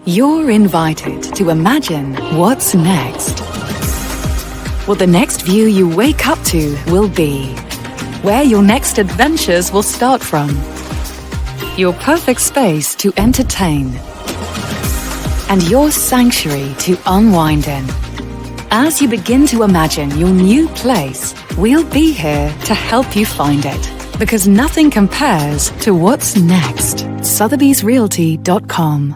You're invited to imagine what's next. What the next view you wake up to will be. Where your next adventures will start from. Your perfect space to entertain. And your sanctuary to unwind in. As you begin to imagine your new place, we'll be here to help you find it. Because nothing compares to what's next. Sotheby'sRealty.com.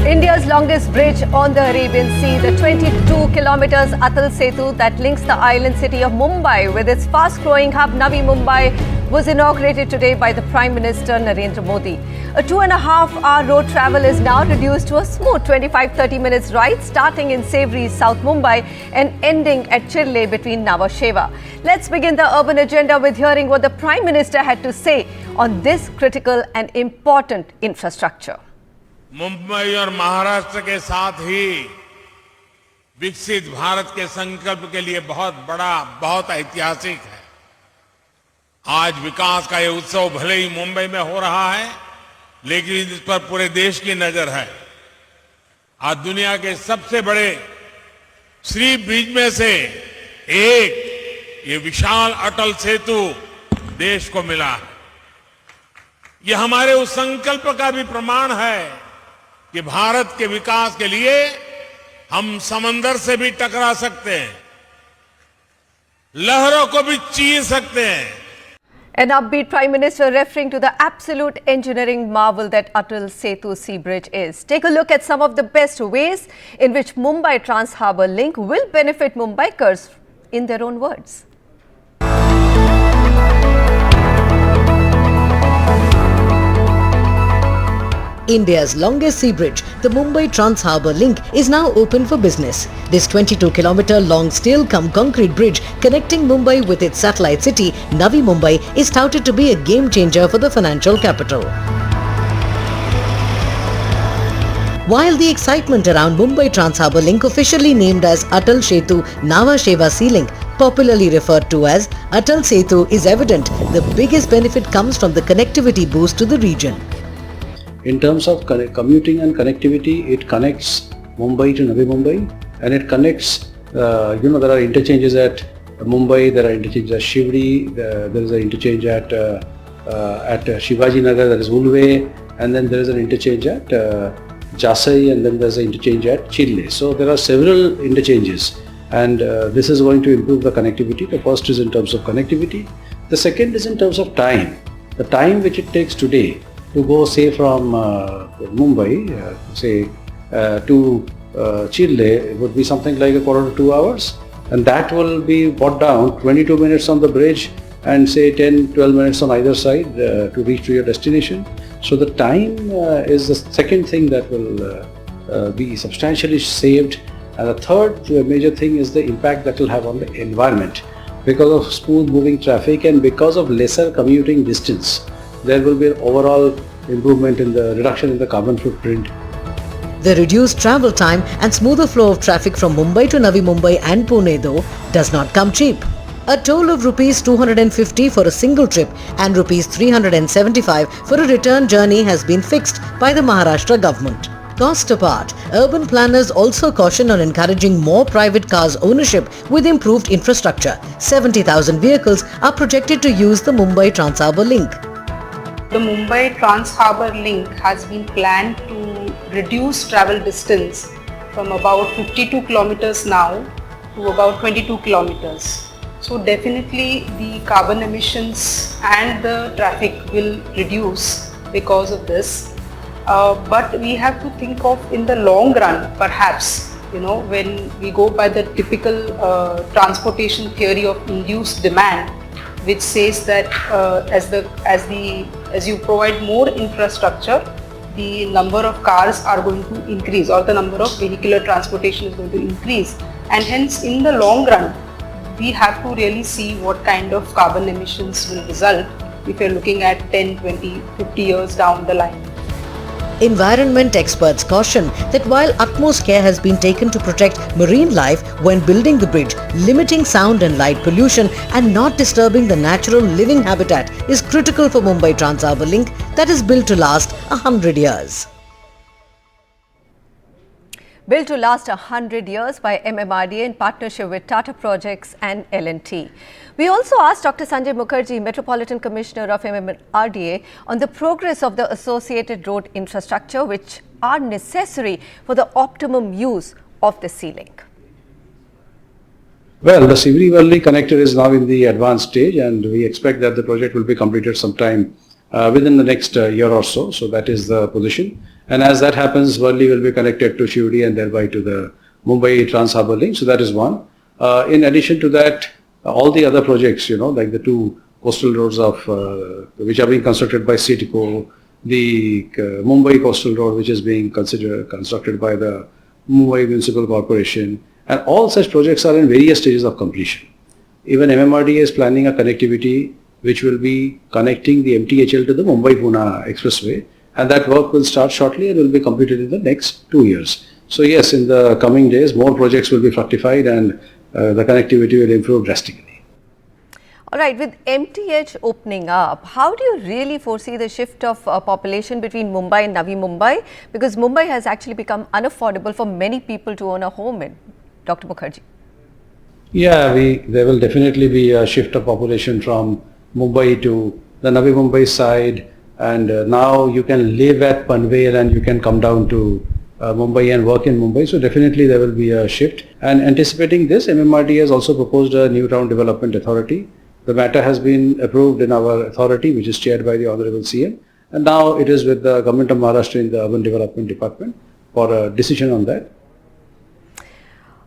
India's longest bridge on the Arabian Sea, the 22 kilometers Atal Setu that links the island city of Mumbai with its fast-growing hub Navi Mumbai, was inaugurated today by the Prime Minister Narendra Modi. A 2.5-hour road travel is now reduced to a smooth 25-30 minutes ride, starting in Sewri, South Mumbai and ending at Chirle between Nhava Sheva. Let's begin the urban agenda with hearing what the Prime Minister had to say on this critical and important infrastructure. Mumbai और महाराष्ट्र के साथ ही विकसित भारत के संकल्प के लिए बहुत बड़ा, बहुत ऐतिहासिक है। आज विकास का ये उत्सव भले ही मुंबई में हो रहा है, लेकिन इस पर पूरे देश की नजर है। आज दुनिया के सबसे बड़े सी ब्रिज में से एक ये विशाल अटल सेतु देश को मिला है। ये हमारे उस संकल्प का भी प्रमाण है कि भारत के विकास के लिए हम समंदर से भी टकरा सकते हैं, लहरों को भी चीर सकते हैं। An upbeat Prime Minister referring to the absolute engineering marvel that Atal Setu Sea Bridge is. Take a look at some of the best ways in which Mumbai Trans Harbour Link will benefit Mumbaikars in their own words. India's longest sea bridge, the Mumbai Trans Harbour Link, is now open for business. This 22-kilometer long steel-cum-concrete bridge connecting Mumbai with its satellite city, Navi Mumbai, is touted to be a game-changer for the financial capital. While the excitement around Mumbai Trans Harbour Link, officially named as Atal Setu Nhava Sheva Sea Link, popularly referred to as Atal Setu, is evident, the biggest benefit comes from the connectivity boost to the region. In terms of commuting and connectivity, it connects Mumbai to Navi Mumbai, and it connects, there are interchanges at Mumbai, there are interchanges at Shivri, there is an interchange at Shivaji Nagar, that is Ulve, and then there is an interchange at Jasai, and then there is an interchange at Chirle. So there are several interchanges, and this is going to improve the connectivity. The first is in terms of connectivity. The second is in terms of time. The time which it takes today to go, say, from Mumbai, to Chirle would be something like a quarter to 2 hours, and that will be brought down 22 minutes on the bridge and say 10-12 minutes on either side to reach to your destination. So the time is the second thing that will be substantially saved, and the third major thing is the impact that will have on the environment. Because of smooth moving traffic and because of lesser commuting distance, there will be an overall improvement in the reduction in the carbon footprint. The reduced travel time and smoother flow of traffic from Mumbai to Navi Mumbai and Pune, though, does not come cheap. A toll of Rs 250 for a single trip and Rs 375 for a return journey has been fixed by the Maharashtra government. Cost apart, urban planners also caution on encouraging more private cars ownership with improved infrastructure. 70,000 vehicles are projected to use the Mumbai Trans Harbour Link. The Mumbai Trans Harbour Link has been planned to reduce travel distance from about 52 kilometers now to about 22 kilometers. So definitely the carbon emissions and the traffic will reduce because of this. But we have to think of in the long run, perhaps, when we go by the typical transportation theory of induced demand, which says that as you provide more infrastructure, the number of cars are going to increase, or the number of vehicular transportation is going to increase, and hence in the long run we have to really see what kind of carbon emissions will result if you're looking at 10, 20, 50 years down the line. Environment experts caution that while utmost care has been taken to protect marine life when building the bridge, limiting sound and light pollution and not disturbing the natural living habitat is critical for Mumbai Trans Harbour Link that is built to last 100 years. Built to last 100 years by MMRDA in partnership with Tata Projects and L&T. We also asked Dr. Sanjay Mukherjee, Metropolitan Commissioner of MMRDA, on the progress of the associated road infrastructure which are necessary for the optimum use of the sea link. Well, the Sewri-Nhava connector is now in the advanced stage, and we expect that the project will be completed sometime within the next year or so. So that is the position. And as that happens, Worli will be connected to Shivdi and thereby to the Mumbai Trans Harbour Link. So that is one. In addition to that, all the other projects, like the two coastal roads of which are being constructed by CITCO, the Mumbai Coastal Road, which is being constructed by the Mumbai Municipal Corporation, and all such projects are in various stages of completion. Even MMRDA is planning a connectivity which will be connecting the MTHL to the Mumbai-Pune Expressway, and that work will start shortly and will be completed in the next 2 years. So yes, in the coming days, more projects will be fructified and the connectivity will improve drastically. All right, with MTH opening up, how do you really foresee the shift of population between Mumbai and Navi Mumbai? Because Mumbai has actually become unaffordable for many people to own a home in. Dr. Mukherjee. Yeah, there will definitely be a shift of population from Mumbai to the Navi Mumbai side, and now you can live at Panvel and you can come down to Mumbai and work in Mumbai. So definitely there will be a shift. And anticipating this, MMRDA has also proposed a new town development authority. The matter has been approved in our authority, which is chaired by the Honorable CM. And now it is with the Government of Maharashtra in the Urban Development Department for a decision on that.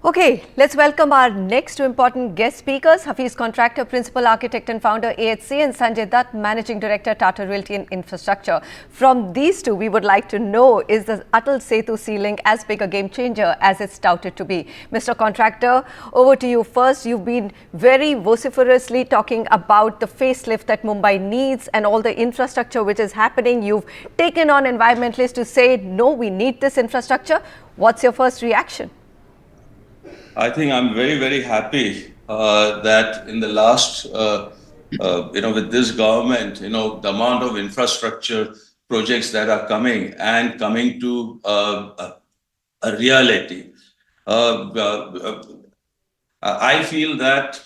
Okay, let's welcome our next two important guest speakers, Hafeez Contractor, Principal Architect and Founder AHC, and Sanjay Dutt, Managing Director, Tata Realty Infrastructure. From these two, we would like to know, is the Atal Setu sea link as big a game changer as it's touted to be? Mr. Contractor, over to you first. You've been very vociferously talking about the facelift that Mumbai needs and all the infrastructure which is happening. You've taken on environmentalists to say, no, we need this infrastructure. What's your first reaction? I think I'm very, very happy that in the last, with this government, the amount of infrastructure projects that are coming to a reality. I feel that,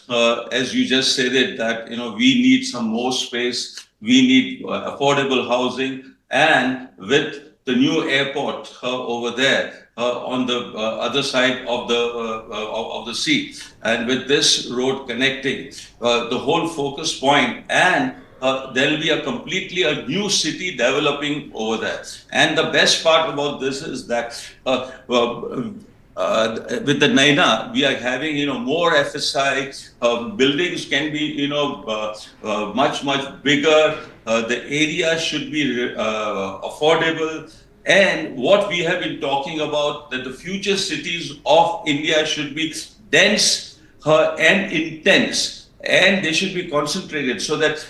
as you just said it, that, we need some more space, we need affordable housing, and with the new airport over there, on the other side of the sea, and with this road connecting, the whole focus point, and there will be a new city developing over there. And the best part about this is that with the Naina, we are having more FSI, buildings can be much bigger, the area should be affordable. And what we have been talking about, that the future cities of India should be dense and intense, and they should be concentrated, so that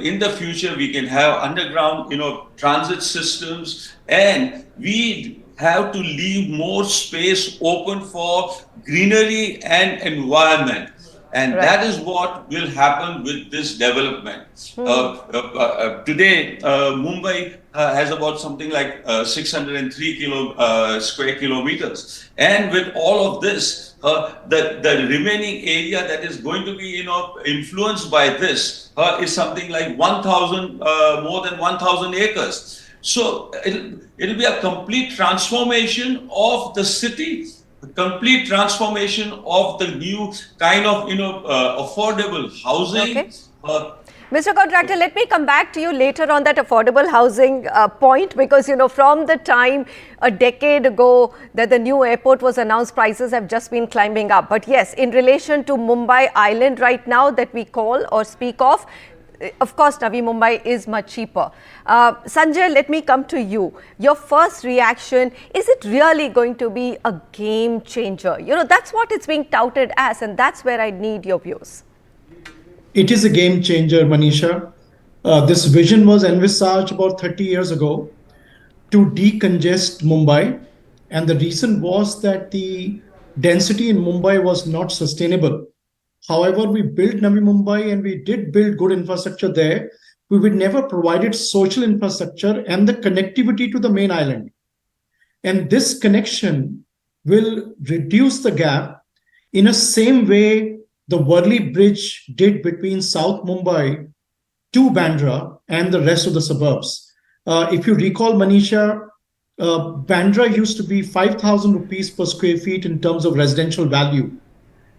in the future we can have underground, transit systems, and we have to leave more space open for greenery and environment. And right. That is what will happen with this development. Today, Mumbai has about something like 603 square kilometers. And with all of this, the remaining area that is going to be influenced by this is something like more than 1,000 acres. So it'll be a complete transformation of the city, a complete transformation of the new kind of affordable housing. Okay. Mr. Contractor, let me come back to you later on that affordable housing point, because from the time a decade ago that the new airport was announced, prices have just been climbing up. But yes, in relation to Mumbai Island right now that we call or speak of course, Navi Mumbai is much cheaper. Sanjay, let me come to you. Your first reaction, is it really going to be a game changer? That's what it's being touted as, and that's where I need your views. It is a game changer, Manisha. This vision was envisaged about 30 years ago. to decongest Mumbai. And the reason was that the density in Mumbai was not sustainable. However, we built Navi Mumbai and we did build good infrastructure there. We would never provided social infrastructure and the connectivity to the main island. And this connection will reduce the gap in a same way the Worli Bridge did between South Mumbai to Bandra and the rest of the suburbs. If you recall, Manisha, Bandra used to be 5,000 rupees per square feet in terms of residential value.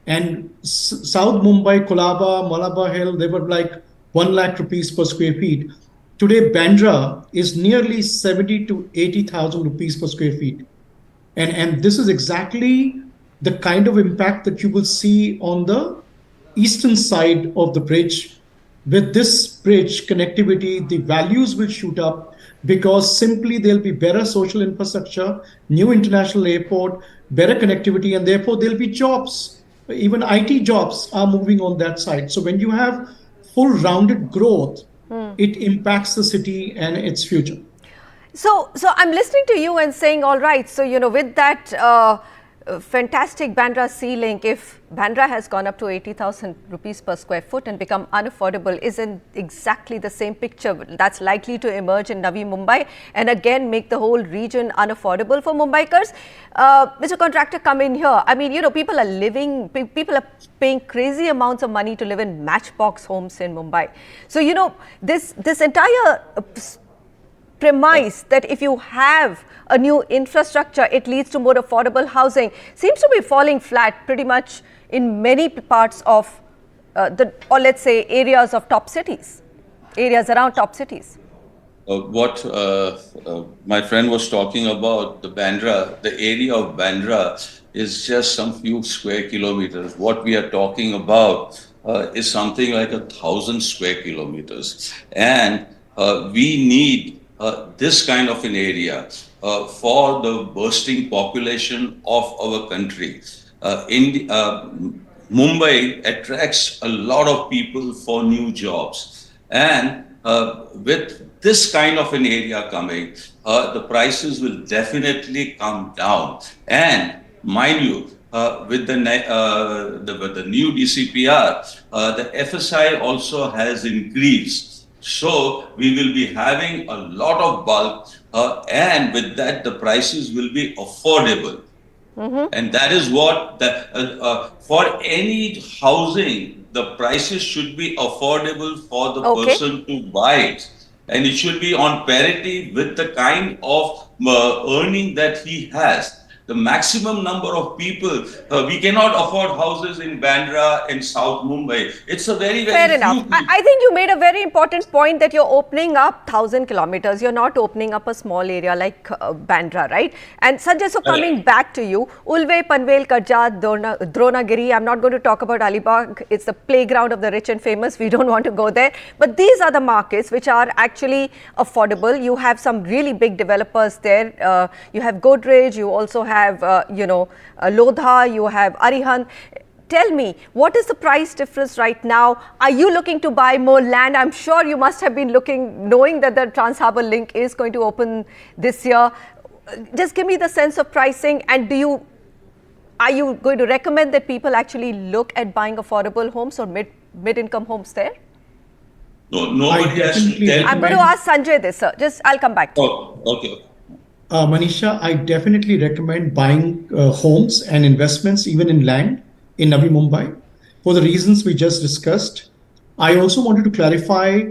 And South Mumbai, Kolaba, Malabar Hill, they were like 1 lakh rupees per square feet. Today, Bandra is nearly 70 to 80,000 rupees per square feet. And this is exactly the kind of impact that you will see on the eastern side of the bridge. With this bridge connectivity, the values will shoot up because simply there'll be better social infrastructure, new international airport, better connectivity, and therefore there'll be jobs. Even IT jobs are moving on that side. So when you have full rounded growth, it impacts the city and its future. So I'm listening to you and saying, all right, so, with that fantastic Bandra Sea Link, if Bandra has gone up to 80,000 rupees per square foot and become unaffordable, isn't exactly the same picture that's likely to emerge in Navi Mumbai and again make the whole region unaffordable for Mumbaikars? Mr. Contractor, come in here. I mean, people are paying crazy amounts of money to live in matchbox homes in Mumbai. So, this entire premise that if you have a new infrastructure, it leads to more affordable housing seems to be falling flat pretty much in many parts of or let's say areas of top cities, areas around top cities. What my friend was talking about, the area of Bandra is just some few square kilometers. What we are talking about is something like 1,000 square kilometers. And we need this kind of an area for the bursting population of our country. Mumbai attracts a lot of people for new jobs. And with this kind of an area coming, the prices will definitely come down. And mind you, with the new DCPR, the FSI also has increased. So we will be having a lot of bulk, and with that, the prices will be affordable. And that is what for any housing, the prices should be affordable for the person to buy it. And it should be on parity with the kind of earning that he has. The maximum number of people, we cannot afford houses in Bandra and South Mumbai. It's a very, very fair enough. I think you made a very important point that you're opening up 1,000 kilometers. You're not opening up a small area like Bandra, right? And Sanjay, so coming back to you, Ulve, Panvel, Karjat, Dronagiri, I'm not going to talk about Alibag. It's the playground of the rich and famous. We don't want to go there. But these are the markets which are actually affordable. You have some really big developers there. You have Godrej, you also have Lodha, you have Arihant. Tell me, what is the price difference right now? Are you looking to buy more land? I'm sure you must have been looking, knowing that the Trans Harbour Link is going to open this year. Just give me the sense of pricing, and are you going to recommend that people actually look at buying affordable homes or mid-income homes there? No, nobody has to tell. I'm going to ask Sanjay this, sir. I'll come back to you. Okay. Manisha, I definitely recommend buying homes and investments, even in land, in Navi Mumbai, for the reasons we just discussed. I also wanted to clarify,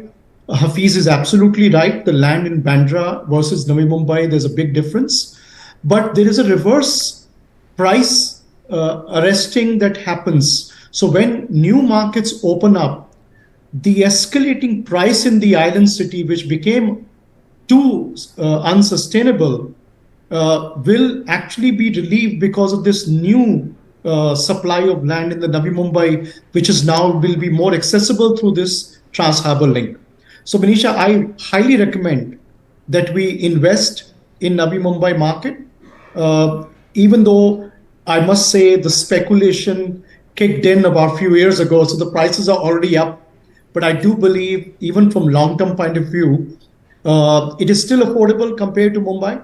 Hafeez is absolutely right. The land in Bandra versus Navi Mumbai, there's a big difference. But there is a reverse price arresting that happens. So when new markets open up, the escalating price in the island city, which became too unsustainable, will actually be relieved because of this new supply of land in the Navi Mumbai, which is now will be more accessible through this Trans Harbour Link. So Manisha, I highly recommend that we invest in Navi Mumbai market, even though I must say the speculation kicked in about a few years ago, so the prices are already up. But I do believe, even from long-term point of view, It is still affordable compared to Mumbai,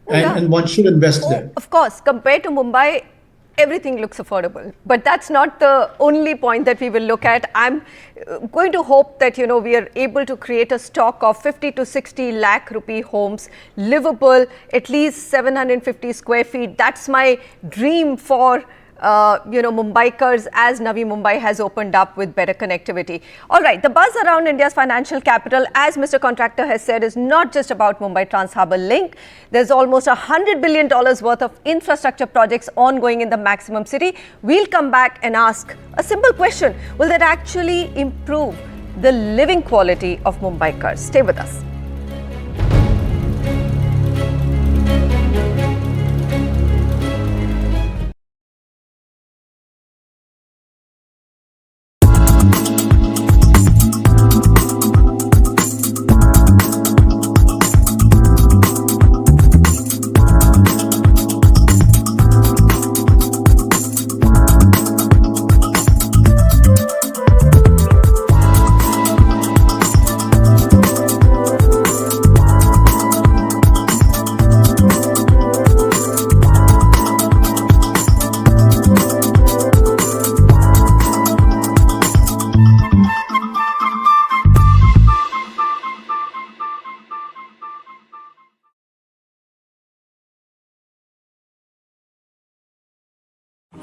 and one should invest there. Of course, compared to Mumbai, everything looks affordable. But that's not the only point that we will look at. I'm going to hope that, we are able to create a stock of 50 to 60 lakh rupee homes, livable, at least 750 square feet. That's my dream for Mumbaikars as Navi Mumbai has opened up with better connectivity. All right, the buzz around India's financial capital, as Mr. Contractor has said, is not just about Mumbai Trans Harbour Link. There's almost $100 billion worth of infrastructure projects ongoing in the maximum city. We'll come back and ask a simple question. Will that actually improve the living quality of Mumbaikars? Stay with us.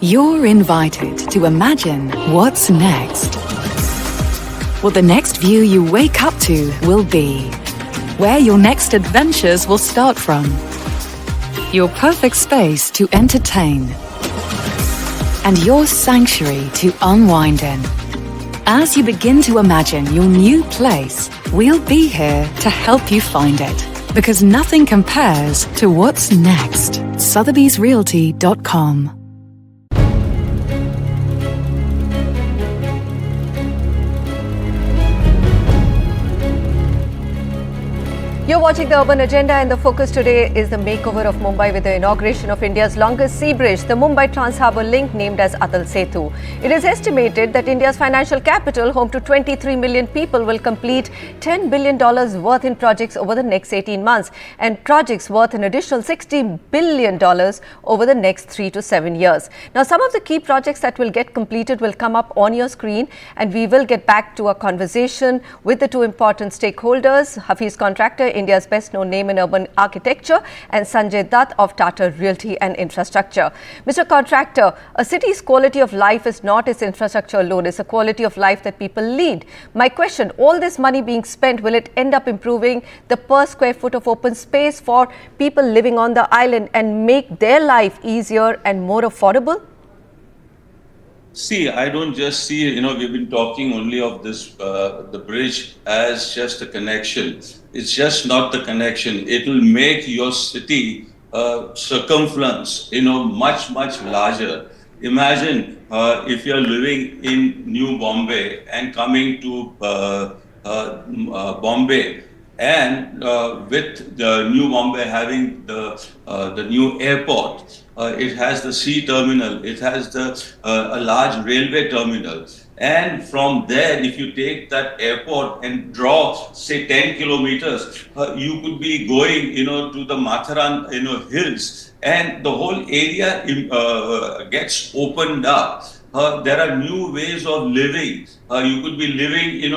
You're invited to imagine what's next. What the next view you wake up to will be. Where your next adventures will start from. Your perfect space to entertain. And your sanctuary to unwind in. As you begin to imagine your new place, we'll be here to help you find it. Because nothing compares to what's next. Sotheby'sRealty.com. You're watching the Urban Agenda, and the focus today is the makeover of Mumbai with the inauguration of India's longest sea bridge, the Mumbai Trans Harbour Link, named as Atal Setu. It is estimated that India's financial capital, home to 23 million people, will complete $10 billion worth in projects over the next 18 months and projects worth an additional $60 billion over the next 3 to 7 years. Now, some of the key projects that will get completed will come up on your screen, and we will get back to a conversation with the two important stakeholders, Hafeez Contractor, India's best-known name in urban architecture, and Sanjay Dutt of Tata Realty and Infrastructure. Mr. Contractor, a city's quality of life is not its infrastructure alone, it's a quality of life that people lead. My question, all this money being spent, will it end up improving the per square foot of open space for people living on the island and make their life easier and more affordable? See, I don't just see, we've been talking only of this, the bridge as just a connection. It's just not the connection. It will make your city circumference, much, much larger. Imagine if you're living in New Bombay and coming to Bombay, and with the New Bombay having the new airport, it has the sea terminal, it has a large railway terminal. And from there, if you take that airport and draw, say, 10 kilometers, you could be going, to the Matharan, hills, and the whole area gets opened up. There are new ways of living. You could be living, in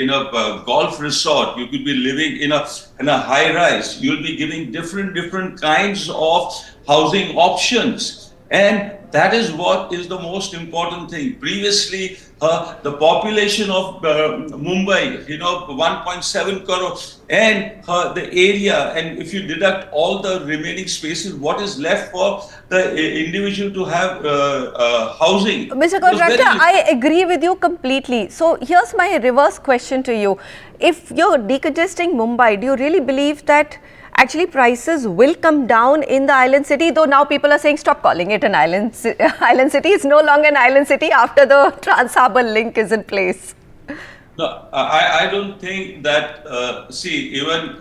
a golf resort. You could be living in a high rise. You'll be giving different kinds of housing options. And that is what is the most important thing. Previously, the population of Mumbai, 1.7 crore, and the area, and if you deduct all the remaining spaces, what is left for the individual to have housing? Mr. Contractor, I agree with you completely. So here's my reverse question to you. If you're decongesting Mumbai, do you really believe that actually prices will come down in the island city? Though now people are saying stop calling it an island city. It's no longer an island city after the Trans Harbour Link is in place. No, I don't think that, even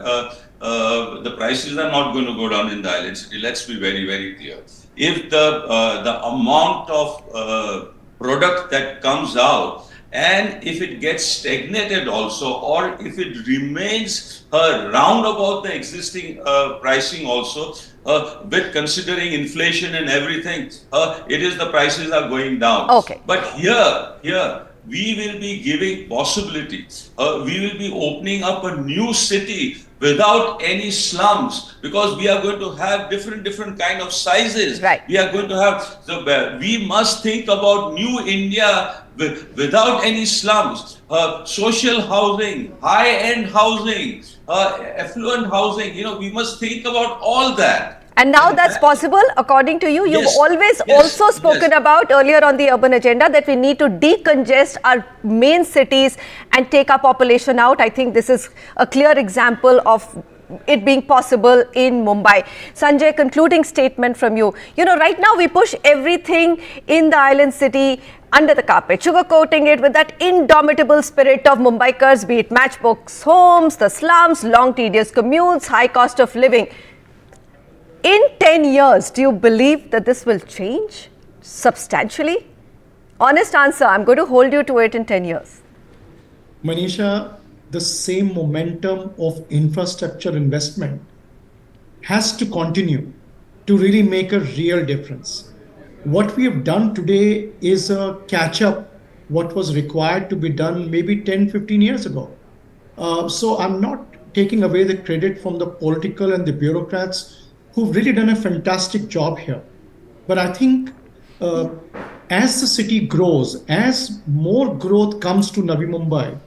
the prices are not going to go down in the island city. Let's be very, very clear. If the amount of product that comes out and if it gets stagnated also, or if it remains round about the existing pricing also, with considering inflation and everything, it is the prices are going down. Okay. But here, we will be giving possibilities. We will be opening up a new city without any slums, because we are going to have different kind of sizes. Right. We are going to have, we must think about new India without any slums, social housing, high-end housing, affluent housing. We must think about all that. And now that's possible, according to you. You've Yes. always Yes. also spoken Yes. about earlier on the urban agenda that we need to decongest our main cities and take our population out. I think this is a clear example of it being possible in Mumbai. Sanjay, concluding statement from you. Right now we push everything in the island city under the carpet, sugarcoating it with that indomitable spirit of Mumbaikars, be it matchbox homes, the slums, long tedious commutes, high cost of living. In 10 years, do you believe that this will change substantially? Honest answer, I'm going to hold you to it in 10 years. Manisha, the same momentum of infrastructure investment has to continue to really make a real difference. What we have done today is a catch-up what was required to be done maybe 10, 15 years ago. So I'm not taking away the credit from the political and the bureaucrats who've really done a fantastic job here. But I think as the city grows, as more growth comes to Navi Mumbai,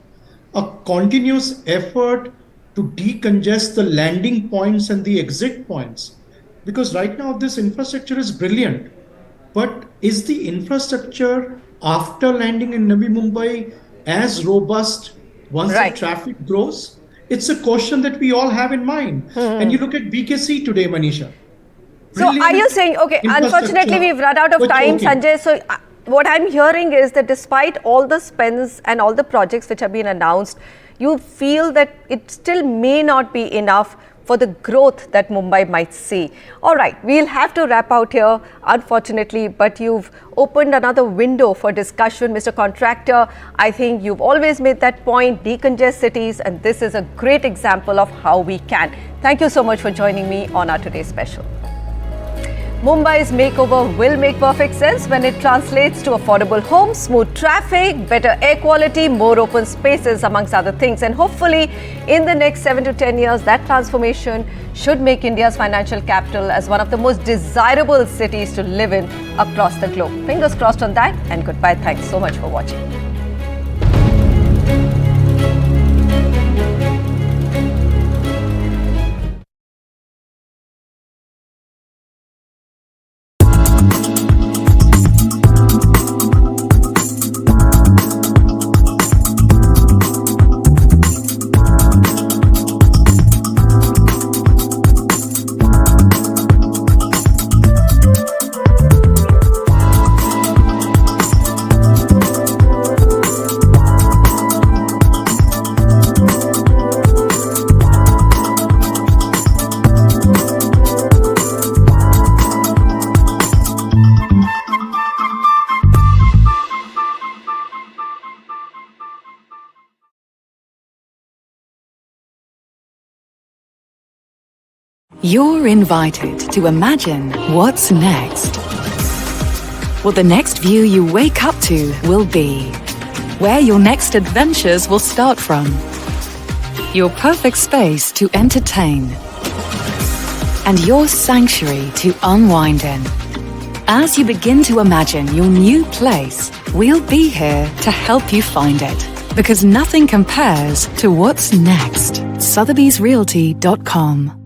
a continuous effort to decongest the landing points and the exit points. Because right now this infrastructure is brilliant, but is the infrastructure after landing in Navi Mumbai as robust once Right. the traffic grows? It's a question that we all have in mind. And you look at BKC today, Manisha. So are you saying, okay, unfortunately we've run out of time, Sanjay. So what I'm hearing is that despite all the spends and all the projects which have been announced, you feel that it still may not be enough for the growth that Mumbai might see. All right, we'll have to wrap out here, unfortunately, but you've opened another window for discussion, Mr. Contractor. I think you've always made that point, decongest cities, and this is a great example of how we can. Thank you so much for joining me on our today's special. Mumbai's makeover will make perfect sense when it translates to affordable homes, smooth traffic, better air quality, more open spaces, amongst other things. And hopefully, in the next 7 to 10 years, that transformation should make India's financial capital as one of the most desirable cities to live in across the globe. Fingers crossed on that, and goodbye. Thanks so much for watching. You're invited to imagine what's next. What the next view you wake up to will be. Where your next adventures will start from. Your perfect space to entertain. And your sanctuary to unwind in. As you begin to imagine your new place, we'll be here to help you find it. Because nothing compares to what's next. Sotheby'sRealty.com